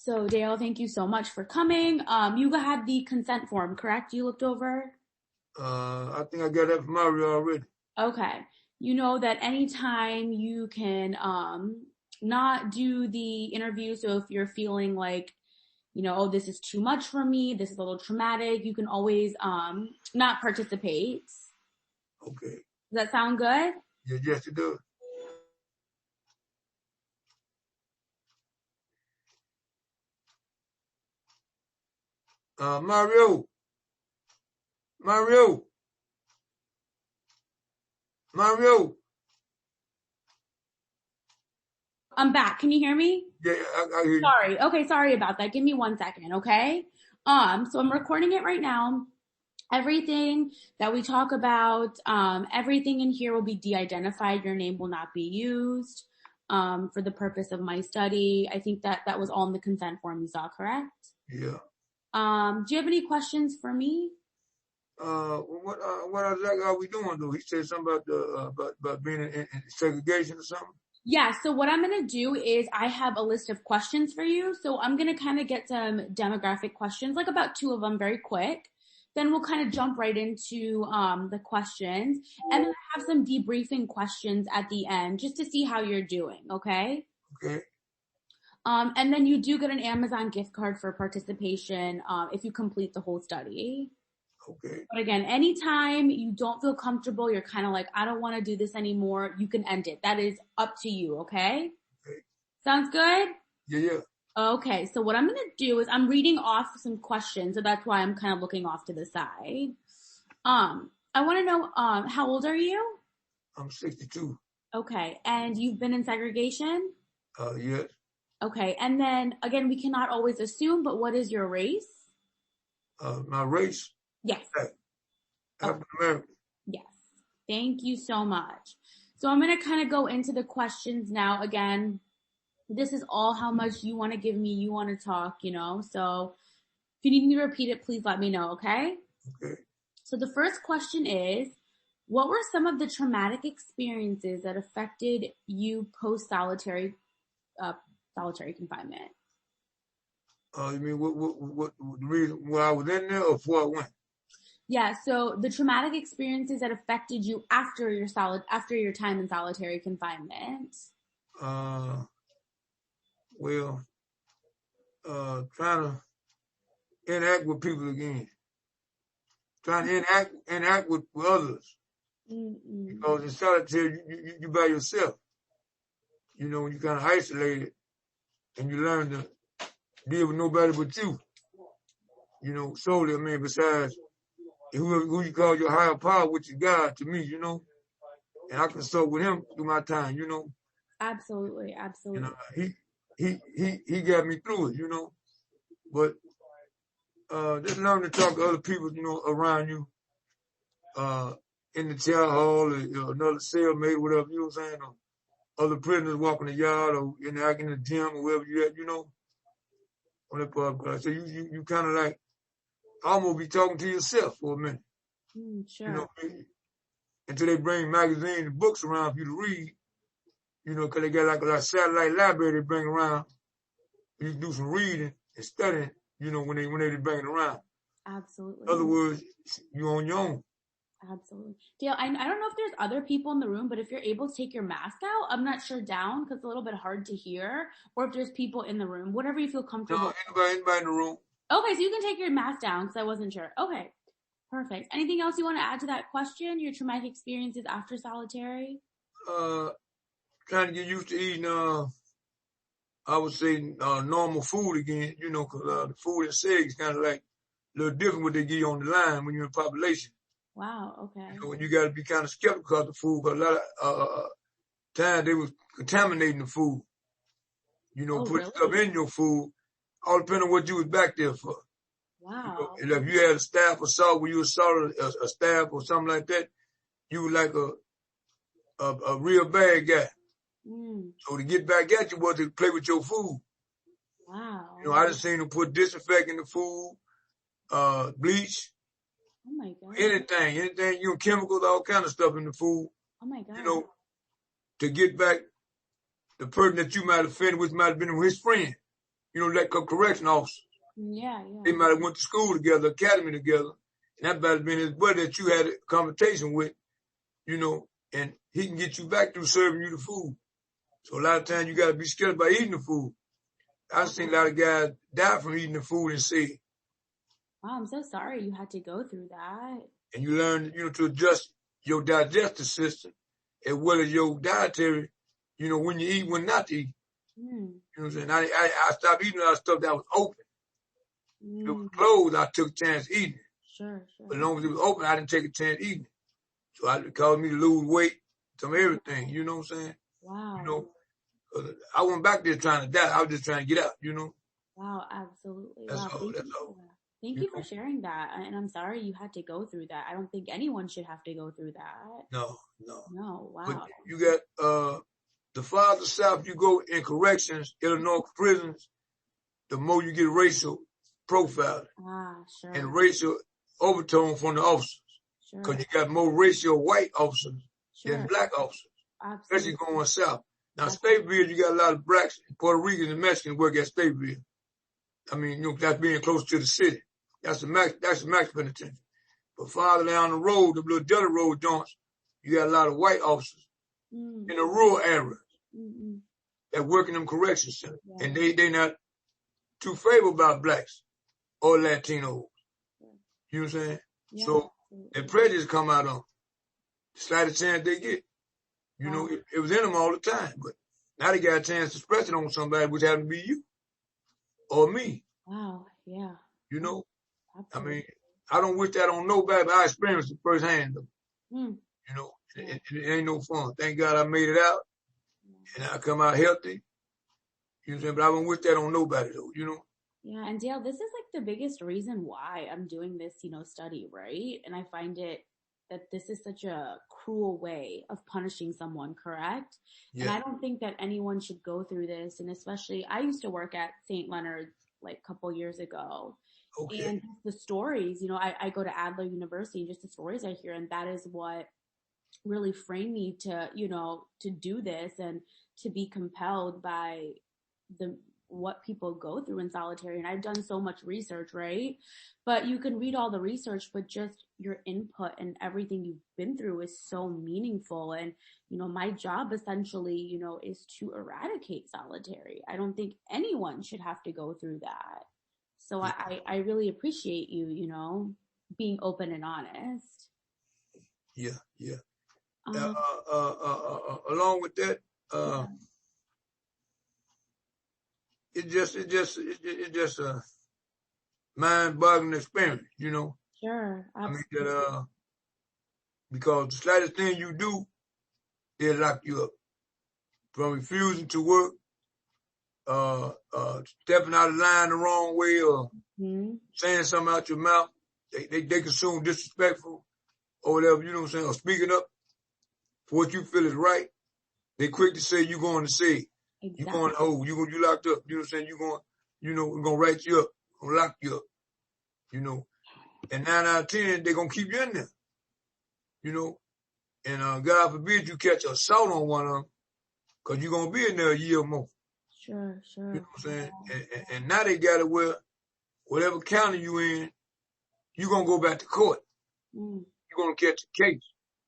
So Dale, thank you so much for coming. You had the consent form, correct? You looked over? I think I got that from Mario already. Okay. You know that anytime you can not do the interview, so if you're feeling like, oh, this is too much for me, this is a little traumatic, you can always not participate. Okay. Does that sound good? Yes, it does. Mario. I'm back. Can you hear me? Yeah, I hear you. Sorry. Okay, sorry about that. Give me 1 second, okay? So I'm recording it right now. Everything that we talk about, everything in here will be de-identified. Your name will not be used for the purpose of my study. I think that was all in the consent form you saw, correct? Yeah. Do you have any questions for me? What exactly are we doing though? He said something about being in segregation or something. Yeah, so what I'm going to do is I have a list of questions for you. So I'm going to kind of get some demographic questions, like about 2 of them very quick. Then we'll kind of jump right into the questions. And then I have some debriefing questions at the end just to see how you're doing, okay? Okay. And then you do get an Amazon gift card for participation if you complete the whole study. Okay. But again, anytime you don't feel comfortable, you're kind of like, I don't want to do this anymore, you can end it. That is up to you, okay? Okay. Sounds good? Yeah. Okay, so what I'm going to do is I'm reading off some questions, so that's why I'm kind of looking off to the side. I want to know, how old are you? I'm 62. Okay, and you've been in segregation? Yes. Okay, and then, again, we cannot always assume, but what is your race? My race? Yes. African American. Yes. Thank you so much. So I'm going to kind of go into the questions now. Again, this is all how much you want to give me. You want to talk, So if you need me to repeat it, please let me know, okay? Okay. So the first question is, what were some of the traumatic experiences that affected you post-solitary confinement? You mean what the reason why I was in there or before I went? Yeah, so the traumatic experiences that affected you after your time in solitary confinement. Well, trying to interact with people again. Trying to interact with others. Mm-mm. Because in solitary, you by yourself. When you kind of isolated and you learn to deal with nobody but you. Solely, besides who you call your higher power, which is God to me, and I consult with him through my time, Absolutely. He got me through it, but just learn to talk to other people, around you, in the chow hall or another cellmate, whatever, you know what I'm saying, or other prisoners walking the yard or in the gym or wherever you at, on that part. But so you kind of like almost be talking to yourself for a minute. Sure. Until they bring magazines and books around for you to read, because they got like a satellite library they bring around. You can do some reading and studying, when they bring it around. Absolutely. In other words, you're on your own. Absolutely. Dale, I don't know if there's other people in the room, but if you're able to take your mask out, I'm not sure down because it's a little bit hard to hear, or if there's people in the room, whatever you feel comfortable. No, anybody in the room. Okay, so you can take your mask down because I wasn't sure. Okay, perfect. Anything else you want to add to that question? Your traumatic experiences after solitary? Trying to get used to eating, I would say, normal food again, because the food in SEG is kind of like a little different what they give you on the line when you're in population. Wow, okay. When you got to be kind of skeptical of the food, because a lot of times they was contaminating the food. Putting really? stuff in your food, all depending on what you was back there for. Wow. And if you had a staff of salt, where you assaulted a staff or something like that, you were like a real bad guy. So to get back at you was to play with your food. Wow. I just seen them put disinfectant in the food, bleach. Oh my God. Anything, chemicals, all kind of stuff in the food. Oh my God. To get back the person that you might have offended, which might have been his friend. like correction officers. Yeah, They yeah. might have went to school together, academy together, and that might have been his buddy that you had a conversation with, and he can get you back through serving you the food. So a lot of times you got to be scared about eating the food. I've seen a lot of guys die from eating the food and say, Wow, I'm so sorry you had to go through that. and you learn, to adjust your digestive system as well as your dietary, when you eat, when not to eat. Mm, You know what I'm saying? I stopped eating a lot of stuff that was open. If it was mm, closed, I took a chance eating it. sure, But sure. as long as it was open, I didn't take a chance eating it. So it caused me to lose weight, some everything, you know what I'm saying? You Wow. know, I went back there trying to die. I was just trying to get out, Wow, absolutely. That's Wow, all, thank that's you. all, Yeah. Thank you you for know? sharing that. And I'm sorry you had to go through that. I don't think anyone should have to go through that. No, no. No, But wow. you got, the farther south you go in corrections, Illinois prisons, the more you get racial profiling Ah, and sure, racial overtone from the officers. Cause sure, you got more racial white officers than sure. black officers, especially Absolutely. going south. Now, Absolutely. Stateville, you got a lot of blacks, Puerto Ricans, and Mexicans work at Stateville. I mean, that's being close to the city. That's the max penitentiary. But farther down the road, the little dirty road joints, you got a lot of white officers Mm, in the rural areas mm, mm. that work in them correction centers. Yeah, And they not too favorable about blacks or Latinos. yeah, You know what I'm saying? yeah, So their absolutely. prejudice come out on the slightest chance they get. Wow, It was in them all the time. But now they got a chance to express it on somebody, which happened to be you or me. wow, yeah. You No, know, I absolutely. mean, I don't wish that on nobody, but I experienced it firsthand. Mm, yeah, It ain't no fun. Thank God I made it out and I come out healthy. You know what I'm saying? But I don't wish that on nobody though. yeah. And Dale, this is like the biggest reason why I'm doing this, study, right? And I find it that this is such a cruel way of punishing someone, correct? And Yeah. I don't think that anyone should go through this. And especially, I used to work at St. Leonard's like a couple years ago. Okay. And the stories, I go to Adler University and just the stories I hear, and that is what really framed me to, to do this and to be compelled by the what people go through in solitary. And I've done so much research, right? But you can read all the research, but just your input and everything you've been through is so meaningful. And, my job essentially, is to eradicate solitary. I don't think anyone should have to go through that. So Yeah. I really appreciate you, being open and honest. Yeah. Yeah. Um, Along with that, yeah, it just a mind-boggling experience. sure, I mean absolutely. that because the slightest thing you do, they'll lock you up. From refusing to work, stepping out of line the wrong way, or Hmm. saying something out your mouth, they consume disrespectful or whatever, you know what I'm saying, or speaking up for what you feel is right. They quick to say you're going to say, you're going, Exactly. oh, you locked up, you know what I'm saying, we're going to write you up, we're going to lock you up. And 9 out of 10, they're going to keep you in there, you know, and God forbid you catch assault on one of them, because you're going to be in there a year or more, Sure, you know sure. what I'm saying, and now they got it where whatever county you in, you're going to go back to court. Mm, You're going to catch a case.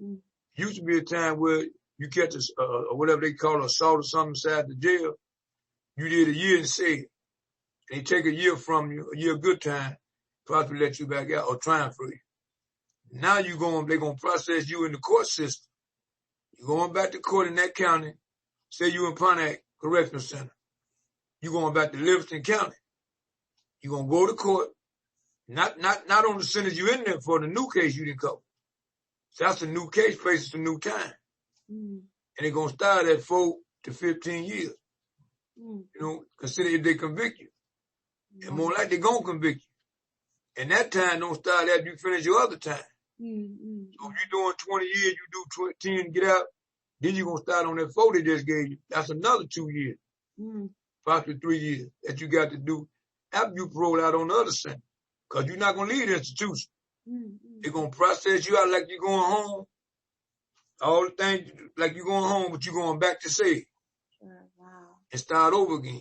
mm, Used to be a time where you catch whatever they call assault or something inside the jail. You did a year and say, they take a year from you, a year good time, probably let you back out or trying for you. Now they're going to process you in the court system. You're going back to court in that county. Say you in Pontiac Correctional Center. You're going back to Livingston County. You're going to go to court. Not on the sentence you in there for the new case you didn't cover. So that's a new case, faces a new time. mm, And they're going to start at 4 to 15 years. mm. Consider if they convict you. And Wow. more likely they're going to convict you. And that time don't start after you finish your other time. Mm, mm, So if you're doing 20 years, you do 10, get out, then you're going to start on that 4 they just gave you. That's another 2 years, mm, possibly 3 years that you got to do after you parole out on the other sentence. Because you're not going to leave the institution. mm, They're going to process you out like you're going home. All the things like you're going home, but you're going back to say sure. Wow. and start over again.